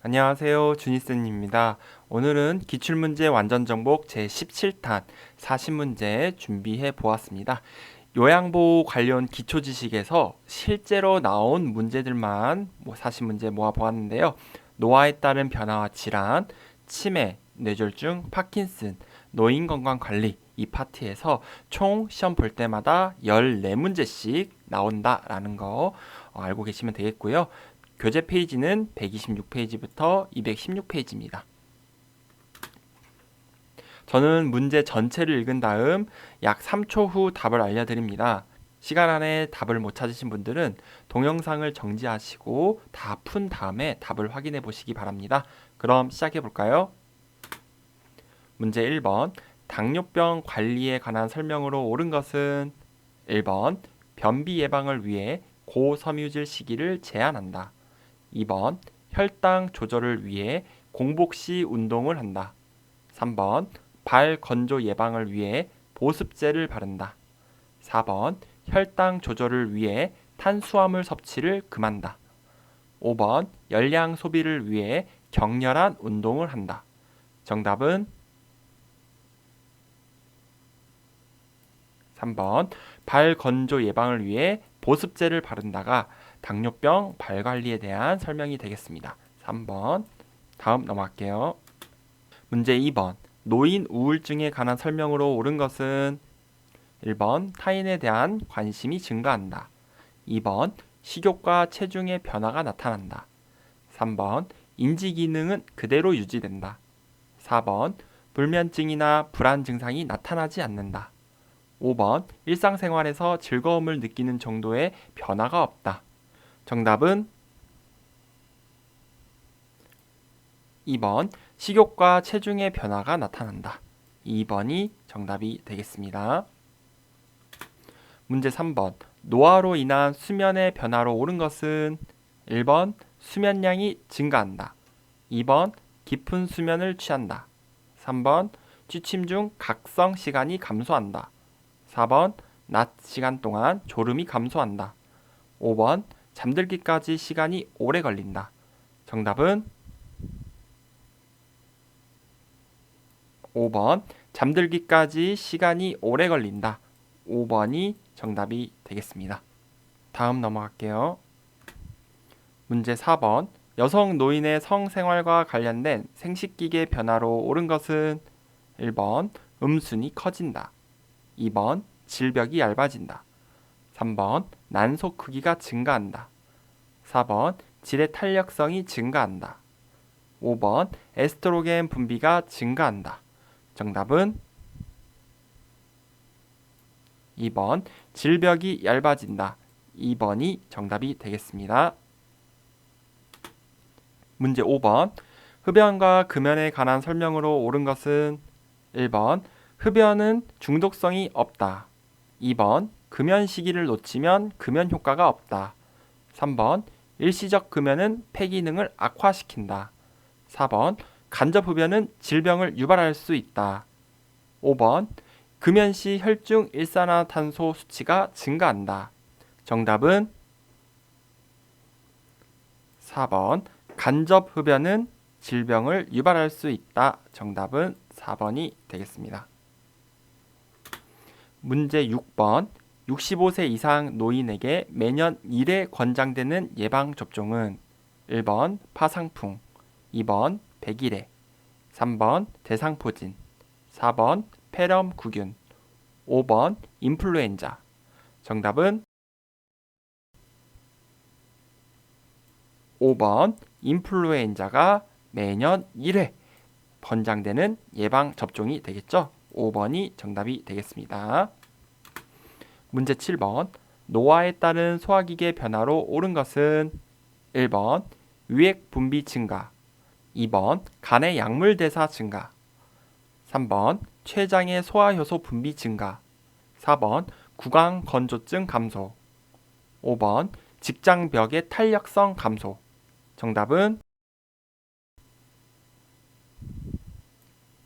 안녕하세요. 주니스입니다. 오늘은 기출문제 완전정복 제17탄 40문제 준비해 보았습니다. 요양보호 관련 기초지식에서 실제로 나온 문제들만 40문제 모아 보았는데요. 노화에 따른 변화와 질환, 치매, 뇌졸중, 파킨슨, 노인건강관리 이 파트에서 총 시험 볼 때마다 14문제씩 나온다라는 거 알고 계시면 되겠고요. 교재 페이지는 126페이지부터 216페이지입니다. 저는 문제 전체를 읽은 다음 약 3초 후 답을 알려드립니다. 시간 안에 답을 못 찾으신 분들은 동영상을 정지하시고 다 푼 다음에 답을 확인해 보시기 바랍니다. 그럼 시작해 볼까요? 문제 1번. 당뇨병 관리에 관한 설명으로 옳은 것은 1번. 변비 예방을 위해 고섬유질 시기를 제한한다. 2번. 혈당 조절을 위해 공복 시 운동을 한다. 3번. 발 건조 예방을 위해 보습제를 바른다. 4번. 혈당 조절을 위해 탄수화물 섭취를 금한다. 5번. 열량 소비를 위해 격렬한 운동을 한다. 정답은 3번. 발 건조 예방을 위해 보습제를 바른다가 당뇨병 발 관리에 대한 설명이 되겠습니다. 3번. 다음 넘어갈게요. 문제 2번. 노인 우울증에 관한 설명으로 옳은 것은 1번. 타인에 대한 관심이 증가한다. 2번. 식욕과 체중의 변화가 나타난다. 3번. 인지 기능은 그대로 유지된다. 4번. 불면증이나 불안 증상이 나타나지 않는다. 5번. 일상생활에서 즐거움을 느끼는 정도의 변화가 없다. 정답은 2번. 식욕과 체중의 변화가 나타난다. 2번이 정답이 되겠습니다. 문제 3번. 노화로 인한 수면의 변화로 옳은 것은 1번. 수면량이 증가한다. 2번. 깊은 수면을 취한다. 3번. 취침 중 각성 시간이 감소한다. 4번. 낮 시간 동안 졸음이 감소한다. 5번. 잠들기까지 시간이 오래 걸린다. 정답은 5번. 잠들기까지 시간이 오래 걸린다. 5번이 정답이 되겠습니다. 다음 넘어갈게요. 문제 4번. 여성 노인의 성생활과 관련된 생식기계 변화로 옳은 것은 1번. 음순이 커진다. 2번. 질벽이 얇아진다. 3번. 난소 크기가 증가한다. 4번. 질의 탄력성이 증가한다. 5번. 에스트로겐 분비가 증가한다. 정답은 2번. 질벽이 얇아진다. 2번이 정답이 되겠습니다. 문제 5번. 흡연과 금연에 관한 설명으로 옳은 것은 1번. 흡연은 중독성이 없다. 2번. 금연 시기를 놓치면 금연 효과가 없다. 3번. 일시적 금연은 폐 기능을 악화시킨다. 4번. 간접 흡연은 질병을 유발할 수 있다. 5번. 금연 시 혈중 일산화탄소 수치가 증가한다. 정답은 4번. 간접 흡연은 질병을 유발할 수 있다. 정답은 4번이 되겠습니다. 문제 6번. 65세 이상 노인에게 매년 1회 권장되는 예방접종은 1번 파상풍, 2번 백일해, 3번 대상포진, 4번 폐렴구균, 5번 인플루엔자. 정답은 5번 인플루엔자가 매년 1회 권장되는 예방접종이 되겠죠. 5번이 정답이 되겠습니다. 문제 7번. 노화에 따른 소화기계 변화로 옳은 것은 1번 유액 분비 증가, 2번 간의 약물 대사 증가, 3번 췌장의 소화효소 분비 증가, 4번 구강 건조증 감소, 5번 직장벽의 탄력성 감소. 정답은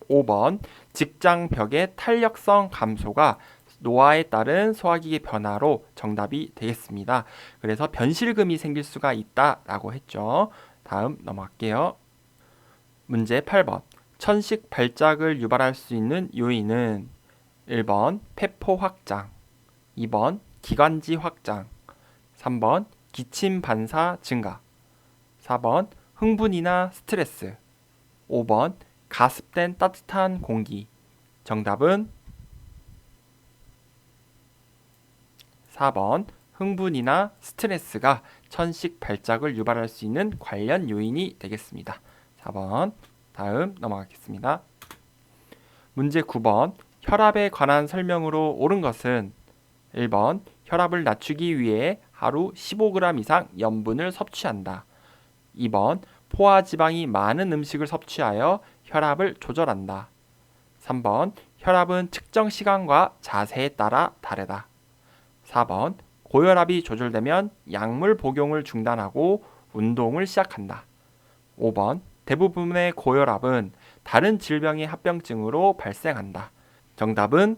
5번 직장벽의 탄력성 감소가 노화에 따른 소화기계 변화로 정답이 되겠습니다. 그래서 변실금이 생길 수가 있다라고 했죠. 다음 넘어갈게요. 문제 8번. 천식 발작을 유발할 수 있는 요인은 1번 폐포 확장, 2번 기관지 확장, 3번 기침 반사 증가, 4번 흥분이나 스트레스, 5번 가습된 따뜻한 공기. 정답은 4번 흥분이나 스트레스가 천식 발작을 유발할 수 있는 관련 요인이 되겠습니다. 4번. 다음 넘어가겠습니다. 문제 9번. 혈압에 관한 설명으로 옳은 것은 1번 혈압을 낮추기 위해 하루 15g 이상 염분을 섭취한다. 2번 포화지방이 많은 음식을 섭취하여 혈압을 조절한다. 3번 혈압은 특정 시간과 자세에 따라 다르다. 4번 고혈압이 조절되면 약물 복용을 중단하고 운동을 시작한다. 5번 대부분의 고혈압은 다른 질병의 합병증으로 발생한다. 정답은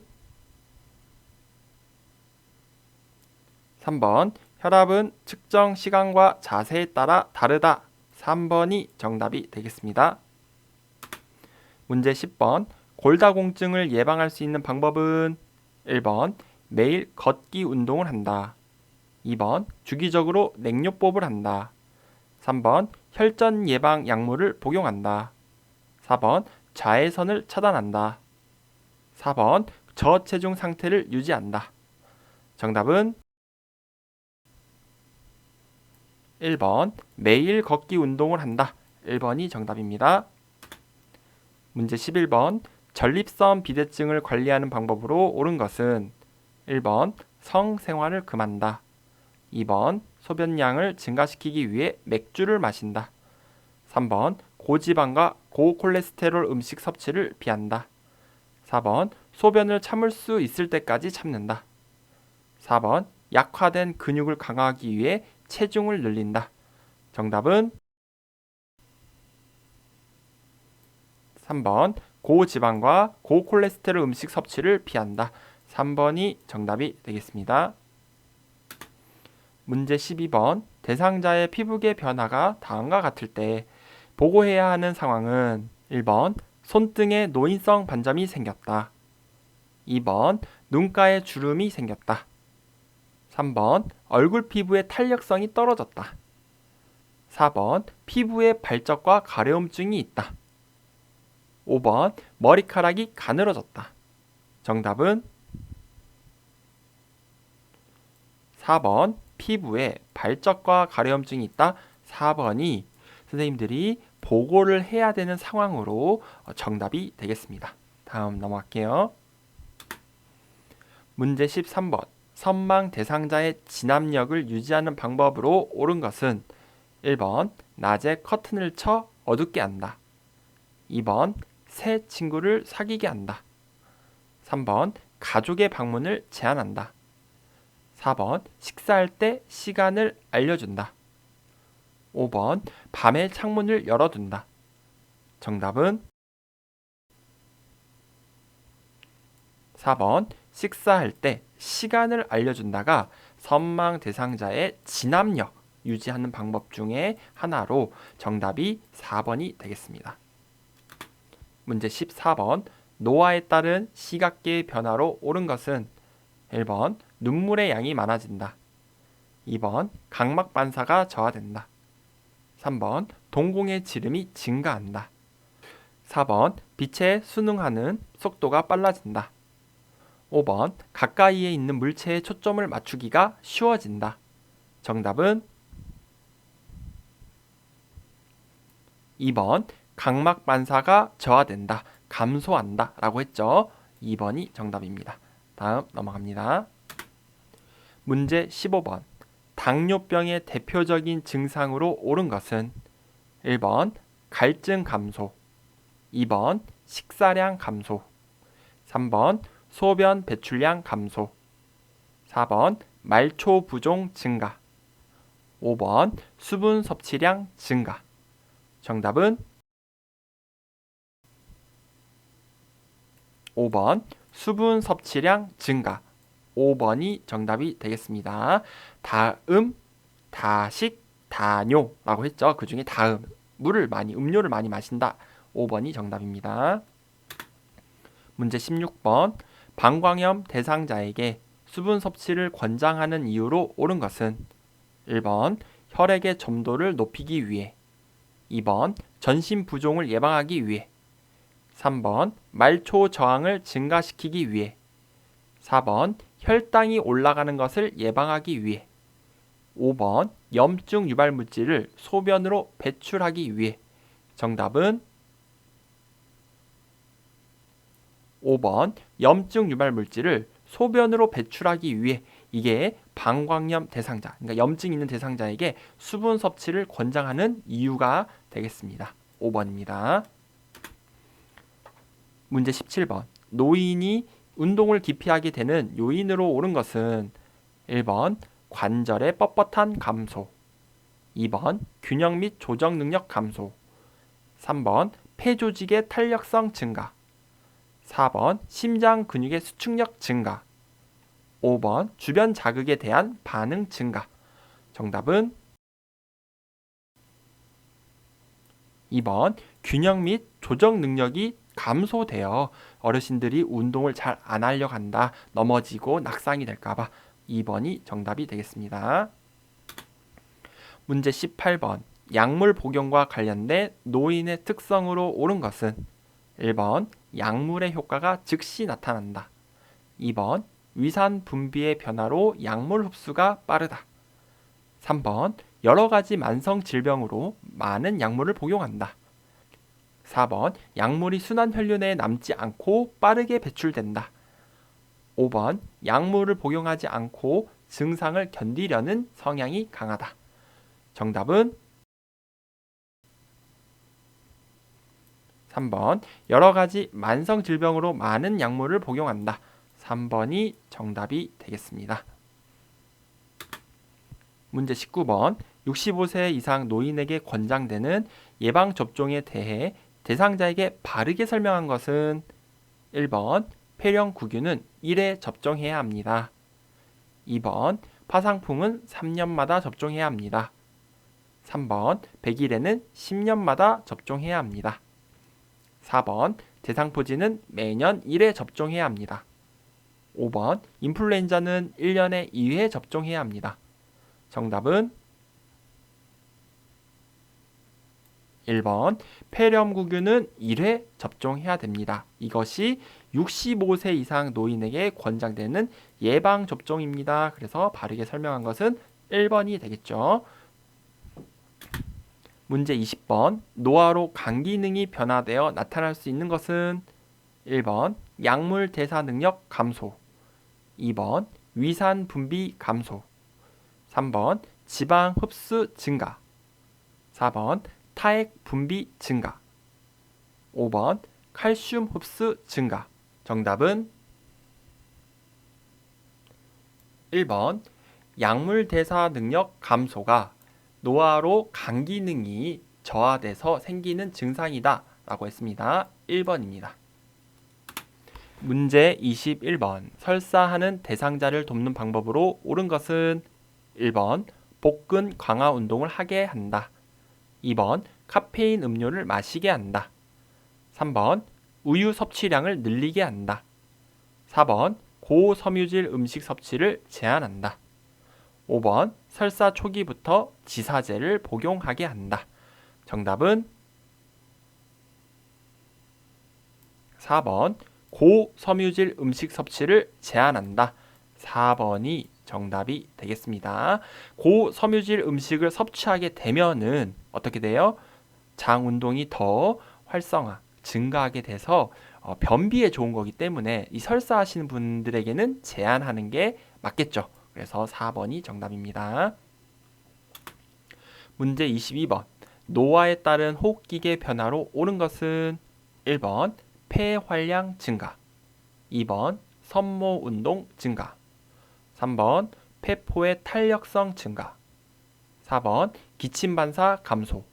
3번 혈압은 측정 시간과 자세에 따라 다르다. 3번이 정답이 되겠습니다. 문제 10번. 골다공증을 예방할 수 있는 방법은 1번 매일 걷기 운동을 한다. 2번 주기적으로 냉요법을 한다. 3번 혈전 예방 약물을 복용한다. 4번 자외선을 차단한다. 4번 저체중 상태를 유지한다. 정답은 1번 매일 걷기 운동을 한다. 1번이 정답입니다. 문제 11번. 전립선 비대증을 관리하는 방법으로 옳은 것은 1번 성생활을 금한다. 2번 소변량을 증가시키기 위해 맥주를 마신다. 3번 고지방과 고콜레스테롤 음식 섭취를 피한다. 4번 소변을 참을 수 있을 때까지 참는다. 4번 약화된 근육을 강화하기 위해 체중을 늘린다. 정답은 3번 고지방과 고콜레스테롤 음식 섭취를 피한다. 3번이 정답이 되겠습니다. 문제 12번. 대상자의 피부계 변화가 다음과 같을 때 보고해야 하는 상황은 1번 손등에 노인성 반점이 생겼다. 2번 눈가에 주름이 생겼다. 3번 얼굴 피부의 탄력성이 떨어졌다. 4번 피부에 발적과 가려움증이 있다. 5번 머리카락이 가늘어졌다. 정답은 4번 피부에 발적과 가려움증이 있다. 4번이 선생님들이 보고를 해야 되는 상황으로 정답이 되겠습니다. 다음 넘어갈게요. 문제 13번. 선망 대상자의 진압력을 유지하는 방법으로 옳은 것은 1번 낮에 커튼을 쳐 어둡게 한다. 2번 새 친구를 사귀게 한다. 3번 가족의 방문을 제한한다. 4번 식사할 때 시간을 알려준다. 5번 밤에 창문을 열어둔다. 정답은 4번 식사할 때 시간을 알려준다가 선망 대상자의 진압력 유지하는 방법 중에 하나로 정답이 4번이 되겠습니다. 문제 14번. 노화에 따른 시각계의 변화로 옳은 것은 1번 눈물의 양이 많아진다. 2번 각막 반사가 저하된다. 3번 동공의 지름이 증가한다. 4번 빛에 순응하는 속도가 빨라진다. 5번 가까이에 있는 물체에 초점을 맞추기가 쉬워진다. 정답은 2번 각막 반사가 저하된다. 감소한다 라고 했죠. 2번이 정답입니다. 다음 넘어갑니다. 문제 15번. 당뇨병의 대표적인 증상으로 옳은 것은 1번 갈증 감소, 2번 식사량 감소, 3번 소변 배출량 감소, 4번 말초 부종 증가, 5번 수분 섭취량 증가. 정답은 5번 수분 섭취량 증가. 5번이 정답이 되겠습니다. 다음, 다식, 다뇨라고 했죠. 그 중에 다음, 음료를 많이 마신다. 5번이 정답입니다. 문제 16번. 방광염 대상자에게 수분 섭취를 권장하는 이유로 옳은 것은 1번 혈액의 점도를 높이기 위해, 2번 전신 부종을 예방하기 위해, 3번 말초 저항을 증가시키기 위해, 4번 혈당이 올라가는 것을 예방하기 위해, 5번 염증 유발 물질을 소변으로 배출하기 위해. 정답은 5번 염증 유발 물질을 소변으로 배출하기 위해. 이게 방광염 대상자, 그러니까 염증 있는 대상자에게 수분 섭취를 권장하는 이유가 되겠습니다. 5번입니다. 문제 17번. 노인이 운동을 기피하게 되는 요인으로 옳은 것은 1번 관절의 뻣뻣한 감소, 2번 균형 및 조정 능력 감소, 3번 폐 조직의 탄력성 증가, 4번 심장 근육의 수축력 증가, 5번 주변 자극에 대한 반응 증가. 정답은 2번 균형 및 조정 능력이 감소되어 어르신들이 운동을 잘 안 하려고 한다, 넘어지고 낙상이 될까봐. 2번이 정답이 되겠습니다. 문제 18번. 약물 복용과 관련된 노인의 특성으로 옳은 것은 1번 약물의 효과가 즉시 나타난다, 2번 위산 분비의 변화로 약물 흡수가 빠르다, 3번 여러 가지 만성 질병으로 많은 약물을 복용한다, 4번 약물이 순환 혈류 내에 남지 않고 빠르게 배출된다, 5번 약물을 복용하지 않고 증상을 견디려는 성향이 강하다. 정답은 3번 여러 가지 만성 질병으로 많은 약물을 복용한다. 3번이 정답이 되겠습니다. 문제 19번. 65세 이상 노인에게 권장되는 예방접종에 대해 대상자에게 바르게 설명한 것은 1번 폐렴구균은 1회 접종해야 합니다. 2번 파상풍은 3년마다 접종해야 합니다. 3번 백일에는 10년마다 접종해야 합니다. 4번 대상포진은 매년 1회 접종해야 합니다. 5번 인플루엔자는 1년에 2회 접종해야 합니다. 정답은 1번 폐렴구균은 1회 접종해야 됩니다. 이것이 65세 이상 노인에게 권장되는 예방접종입니다. 그래서 바르게 설명한 것은 1번이 되겠죠. 문제 20번. 노화로 간 기능이 변화되어 나타날 수 있는 것은 1번 약물 대사 능력 감소, 2번 위산 분비 감소, 3번 지방 흡수 증가, 4번 타액 분비 증가, 5번 칼슘 흡수 증가. 정답은 1번 약물 대사 능력 감소가 노화로 간 기능이 저하돼서 생기는 증상이다 라고 했습니다. 1번입니다. 문제 21번. 설사하는 대상자를 돕는 방법으로 옳은 것은 1번 복근 강화 운동을 하게 한다, 2번 카페인 음료를 마시게 한다, 3번 우유 섭취량을 늘리게 한다, 4번 고섬유질 음식 섭취를 제한한다, 5번 설사 초기부터 지사제를 복용하게 한다. 정답은 4번 고섬유질 음식 섭취를 제한한다. 4번이 정답이 되겠습니다. 고섬유질 음식을 섭취하게 되면은 어떻게 돼요? 장 운동이 더 활성화, 증가하게 돼서 변비에 좋은 거기 때문에 이 설사하시는 분들에게는 제한하는 게 맞겠죠. 그래서 4번이 정답입니다. 문제 22번. 노화에 따른 호흡기계 변화로 옳은 것은 1번 폐활량 증가, 2번 섬모 운동 증가, 3번 폐포의 탄력성 증가, 4번 기침 반사 감소,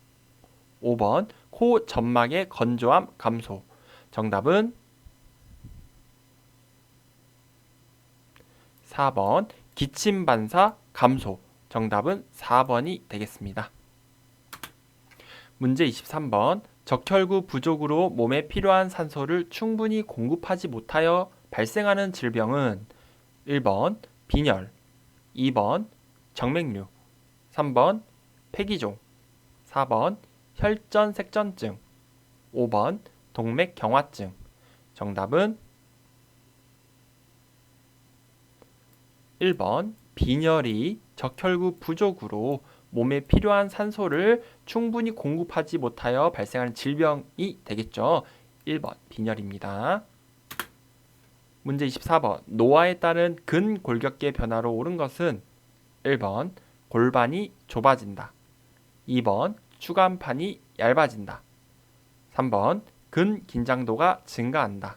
5번 코 점막의 건조함 감소. 정답은 4번 기침 반사 감소. 정답은 4번이 되겠습니다. 문제 23번. 적혈구 부족으로 몸에 필요한 산소를 충분히 공급하지 못하여 발생하는 질병은 1번 빈혈, 2번 정맥류, 3번 폐기종, 4번 혈전색전증, 5번 동맥경화증. 정답은 1번 빈혈이 적혈구 부족으로 몸에 필요한 산소를 충분히 공급하지 못하여 발생하는 질병이 되겠죠. 1번 빈혈입니다. 문제 24번. 노화에 따른 근골격계 변화로 옳은 것은 1번 골반이 좁아진다. 2번 추간판이 얇아진다. 3번 근긴장도가 증가한다.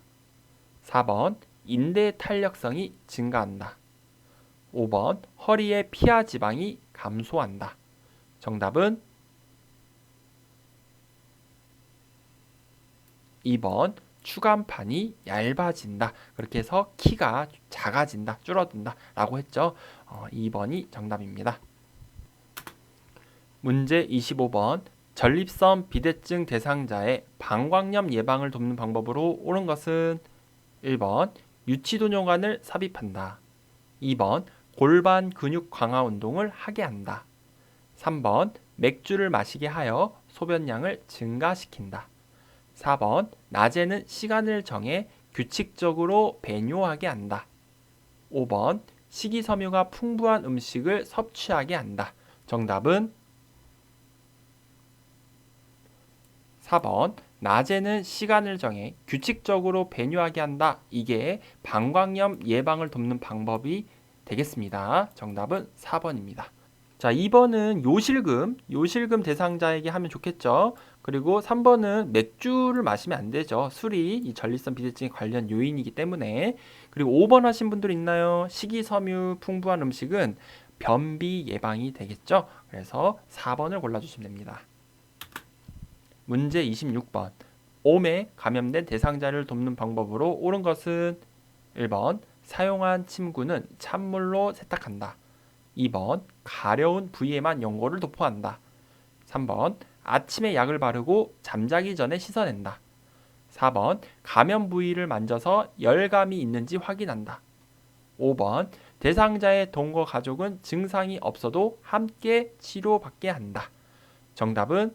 4번 인대 탄력성이 증가한다. 5번 허리의 피하 지방이 감소한다. 정답은 2번 추간판이 얇아진다. 그렇게 해서 키가 작아진다, 줄어든다 라고 했죠. 2번이 정답입니다. 문제 25번. 전립선 비대증 대상자의 방광염 예방을 돕는 방법으로 옳은 것은 1번 유치도뇨관을 삽입한다. 2번 골반 근육 강화 운동을 하게 한다. 3번 맥주를 마시게 하여 소변량을 증가시킨다. 4번 낮에는 시간을 정해 규칙적으로 배뇨하게 한다. 5번 식이섬유가 풍부한 음식을 섭취하게 한다. 정답은 4번 낮에는 시간을 정해 규칙적으로 배뇨하게 한다. 이게 방광염 예방을 돕는 방법이 되겠습니다. 정답은 4번입니다. 자, 2번은 요실금 대상자에게 하면 좋겠죠. 그리고 3번은 맥주를 마시면 안 되죠. 술이 이 전립선 비대증에 관련 요인이기 때문에. 그리고 5번 하신 분들 있나요? 식이섬유 풍부한 음식은 변비 예방이 되겠죠. 그래서 4번을 골라주시면 됩니다. 문제 26번. 옴에 감염된 대상자를 돕는 방법으로 옳은 것은 1번 사용한 침구는 찬물로 세탁한다. 2번 가려운 부위에만 연고를 도포한다. 3번 아침에 약을 바르고 잠자기 전에 씻어낸다. 4번 감염 부위를 만져서 열감이 있는지 확인한다. 5번 대상자의 동거 가족은 증상이 없어도 함께 치료받게 한다. 정답은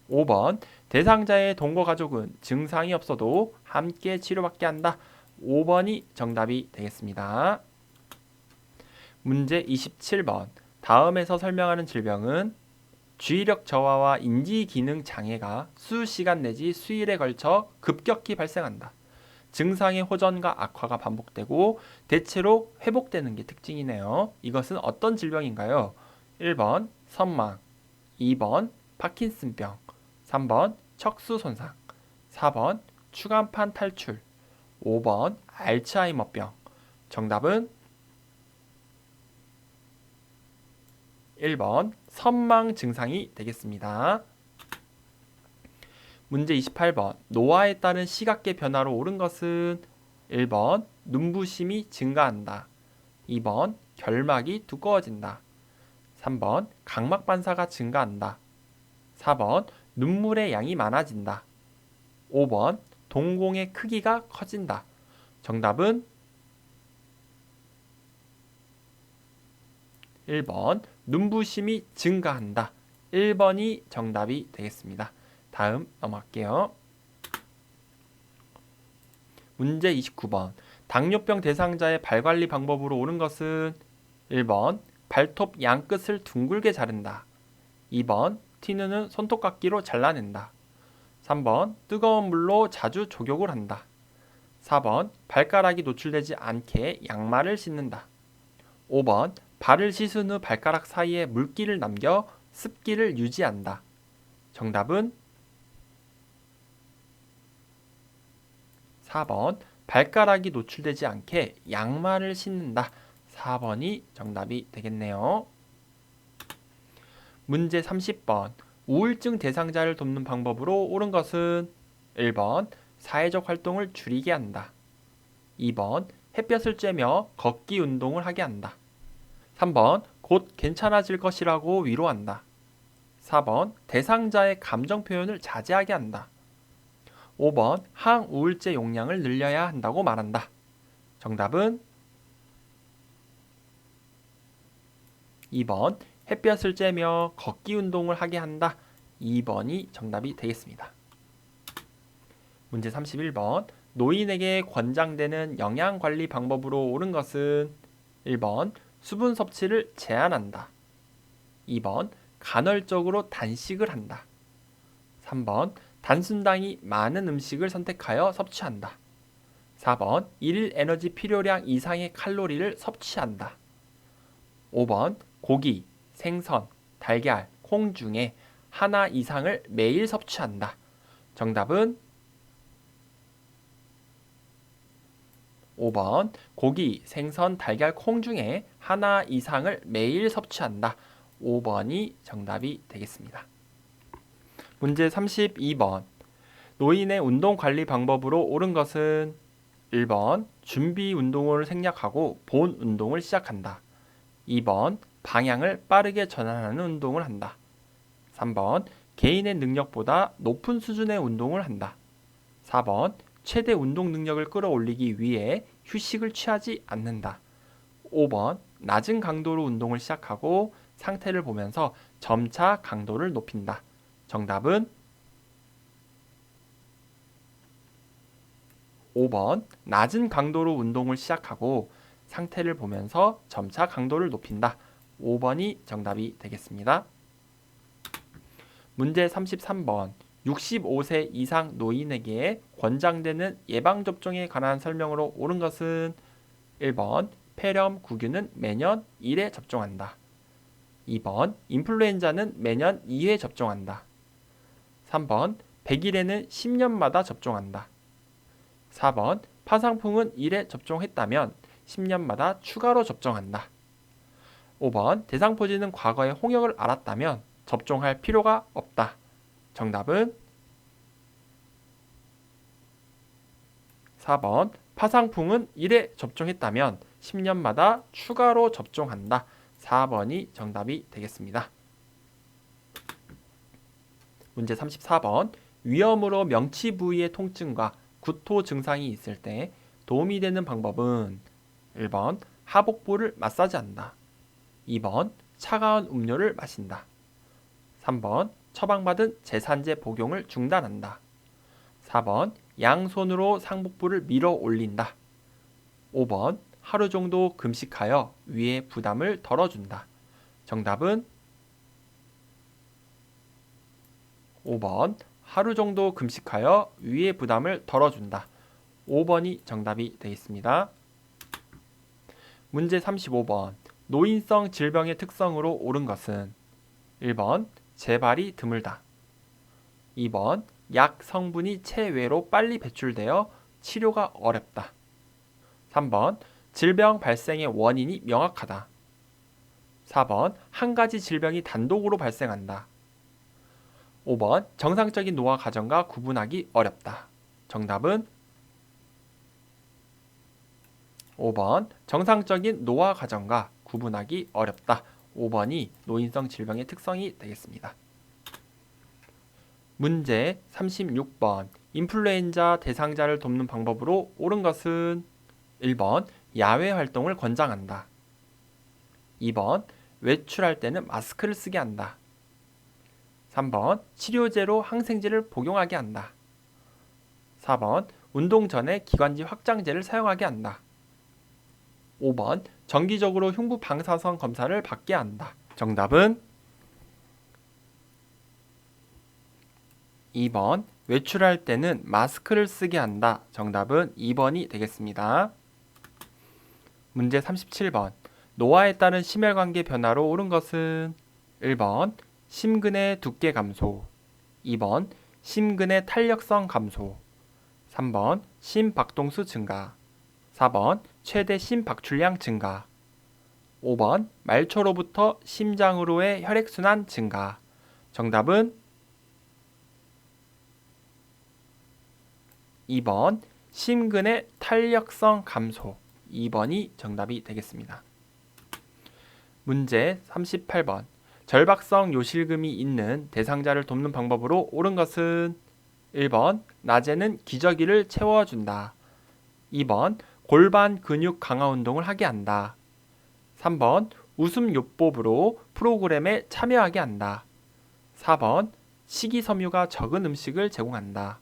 5번 대상자의 동거 가족은 증상이 없어도 함께 치료받게 한다. 5번이 정답이 되겠습니다. 문제 27번. 다음에서 설명하는 질병은 주의력 저하와 인지기능 장애가 수시간 내지 수일에 걸쳐 급격히 발생한다. 증상의 호전과 악화가 반복되고 대체로 회복되는 게 특징이네요. 이것은 어떤 질병인가요? 1번 선망, 2번 파킨슨병, 3번 척수 손상, 4번 추간판 탈출, 5번 알츠하이머병. 정답은 1번 선망 증상이 되겠습니다. 문제 28번. 노화에 따른 시각계 변화로 옳은 것은 1번 눈부심이 증가한다. 2번 결막이 두꺼워진다. 3번 각막 반사가 증가한다. 4번 눈물의 양이 많아진다. 5번 동공의 크기가 커진다. 정답은 1번 눈부심이 증가한다. 1번이 정답이 되겠습니다. 다음 넘어갈게요. 문제 29번. 당뇨병 대상자의 발관리 방법으로 옳은 것은 1번 발톱 양끝을 둥글게 자른다. 2번 티누는 손톱깎이로 잘라낸다. 3번 뜨거운 물로 자주 족욕을 한다. 4번 발가락이 노출되지 않게 양말을 신는다. 5번 발을 씻은 후 발가락 사이에 물기를 남겨 습기를 유지한다. 정답은 4번 발가락이 노출되지 않게 양말을 신는다. 4번이 정답이 되겠네요. 문제 30번. 우울증 대상자를 돕는 방법으로 옳은 것은 1번 사회적 활동을 줄이게 한다. 2번 햇볕을 쬐며 걷기 운동을 하게 한다. 3번 곧 괜찮아질 것이라고 위로한다. 4번 대상자의 감정 표현을 자제하게 한다. 5번 항우울제 용량을 늘려야 한다고 말한다. 정답은 2번 햇볕을 쬐며 걷기 운동을 하게 한다. 2번이 정답이 되겠습니다. 문제 31번 노인에게 권장되는 영양관리 방법으로 옳은 것은 1번 수분 섭취를 제한한다. 2번 간헐적으로 단식을 한다. 3번 단순당이 많은 음식을 선택하여 섭취한다. 4번 일일 에너지 필요량 이상의 칼로리를 섭취한다. 5번 고기, 생선, 달걀, 콩 중에 하나 이상을 매일 섭취한다. 정답은 5번 고기, 생선, 달걀, 콩 중에 하나 이상을 매일 섭취한다. 5번이 정답이 되겠습니다. 문제 32번 노인의 운동 관리 방법으로 옳은 것은 1번 준비 운동을 생략하고 본 운동을 시작한다. 2번 방향을 빠르게 전환하는 운동을 한다. 3번 개인의 능력보다 높은 수준의 운동을 한다. 4번 최대 운동 능력을 끌어올리기 위해 휴식을 취하지 않는다. 5번 낮은 강도로 운동을 시작하고 상태를 보면서 점차 강도를 높인다. 정답은 5번 낮은 강도로 운동을 시작하고 상태를 보면서 점차 강도를 높인다. 5번이 정답이 되겠습니다. 문제 33번 65세 이상 노인에게 권장되는 예방접종에 관한 설명으로 옳은 것은 1번 폐렴, 구균은 매년 1회 접종한다. 2번 인플루엔자는 매년 2회 접종한다. 3번 100일에는 10년마다 접종한다. 4번 파상풍은 1회 접종했다면 10년마다 추가로 접종한다. 5번 대상포진은 과거에 홍역을 앓았다면 접종할 필요가 없다. 정답은 4번 파상풍은 1회 접종했다면 10년마다 추가로 접종한다. 4번이 정답이 되겠습니다. 문제 34번 위염으로 명치 부위의 통증과 구토 증상이 있을 때 도움이 되는 방법은 1번 하복부를 마사지한다. 2번 차가운 음료를 마신다. 3번 처방받은 제산제 복용을 중단한다. 4번 양손으로 상복부를 밀어 올린다. 5번 하루 정도 금식하여 위의 부담을 덜어준다. 정답은 5번 하루 정도 금식하여 위의 부담을 덜어준다. 5번이 정답이 되겠습니다. 문제 35번 노인성 질병의 특성으로 옳은 것은 1번 재발이 드물다. 2번 약 성분이 체외로 빨리 배출되어 치료가 어렵다. 3번 질병 발생의 원인이 명확하다. 4번 한 가지 질병이 단독으로 발생한다. 5번 정상적인 노화 과정과 구분하기 어렵다. 정답은 5번 정상적인 노화 과정과 구분하기 어렵다. 5번이 노인성 질병의 특성이 되겠습니다. 문제 36번 인플루엔자 대상자를 돕는 방법으로 옳은 것은 1번 야외 활동을 권장한다. 2번 외출할 때는 마스크를 쓰게 한다. 3번 치료제로 항생제를 복용하게 한다. 4번 운동 전에 기관지 확장제를 사용하게 한다. 5번 정기적으로 흉부 방사선 검사를 받게 한다. 정답은 2번 외출할 때는 마스크를 쓰게 한다. 정답은 2번이 되겠습니다. 문제 37번 노화에 따른 심혈관계 변화로 옳은 것은 1번 심근의 두께 감소, 2번 심근의 탄력성 감소, 3번 심박동수 증가, 4번 최대 심박출량 증가, 5번 말초로부터 심장으로의 혈액순환 증가. 정답은 2번 심근의 탄력성 감소. 2번이 정답이 되겠습니다. 문제 38번 절박성 요실금이 있는 대상자를 돕는 방법으로 옳은 것은 1번 낮에는 기저귀를 채워준다. 2번 골반 근육 강화 운동을 하게 한다. 3번 웃음 요법으로 프로그램에 참여하게 한다. 4번 식이섬유가 적은 음식을 제공한다.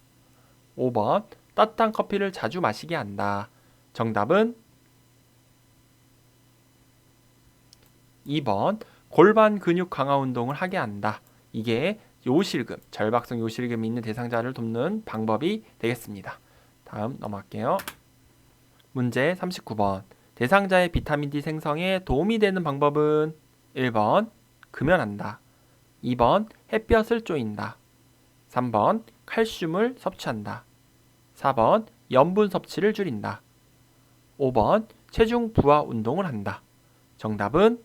5번 따뜻한 커피를 자주 마시게 한다. 정답은 2번 골반 근육 강화 운동을 하게 한다. 이게 요실금, 절박성 요실금이 있는 대상자를 돕는 방법이 되겠습니다. 다음 넘어갈게요. 문제 39번. 대상자의 비타민 D 생성에 도움이 되는 방법은 1번 금연한다. 2번 햇볕을 쬐인다. 3번 칼슘을 섭취한다. 4번 염분 섭취를 줄인다. 5번 체중 부하 운동을 한다. 정답은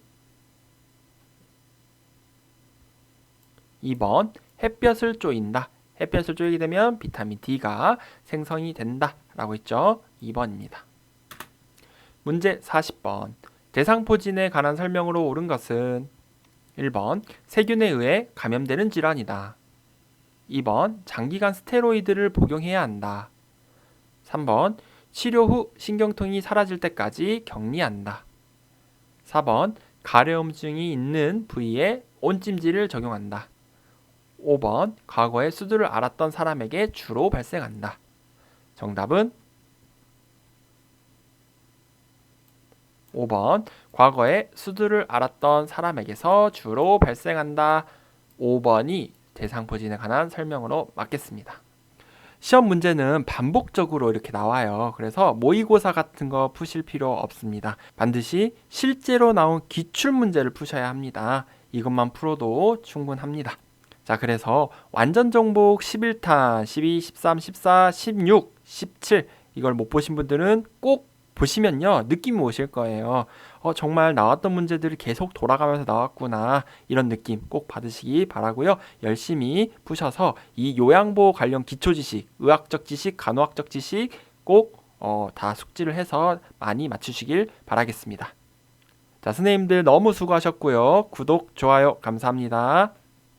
2번 햇볕을 쬐인다. 햇볕을 쬐게 되면 비타민 D가 생성이 된다 라고 했죠. 2번입니다. 문제 40번. 대상포진에 관한 설명으로 옳은 것은 1번 세균에 의해 감염되는 질환이다. 2번 장기간 스테로이드를 복용해야 한다. 3번 치료 후 신경통이 사라질 때까지 격리한다. 4번 가려움증이 있는 부위에 온찜질을 적용한다. 5번 과거에 수두를 앓았던 사람에게 주로 발생한다. 정답은 5번 과거에 수두를 앓았던 사람에게서 주로 발생한다. 5번이 대상포진에 관한 설명으로 맞겠습니다. 시험 문제는 반복적으로 이렇게 나와요. 그래서 모의고사 같은 거 푸실 필요 없습니다. 반드시 실제로 나온 기출문제를 푸셔야 합니다. 이것만 풀어도 충분합니다. 자, 그래서 완전 정복 11탄, 12, 13, 14, 16, 17 이걸 못 보신 분들은 꼭 보시면요 느낌이 오실 거예요. 정말 나왔던 문제들이 계속 돌아가면서 나왔구나 이런 느낌 꼭 받으시기 바라고요. 열심히 푸셔서 이 요양보호 관련 기초지식, 의학적 지식, 간호학적 지식 꼭 다 숙지를 해서 많이 맞추시길 바라겠습니다. 자, 선생님들 너무 수고하셨고요. 구독, 좋아요 감사합니다.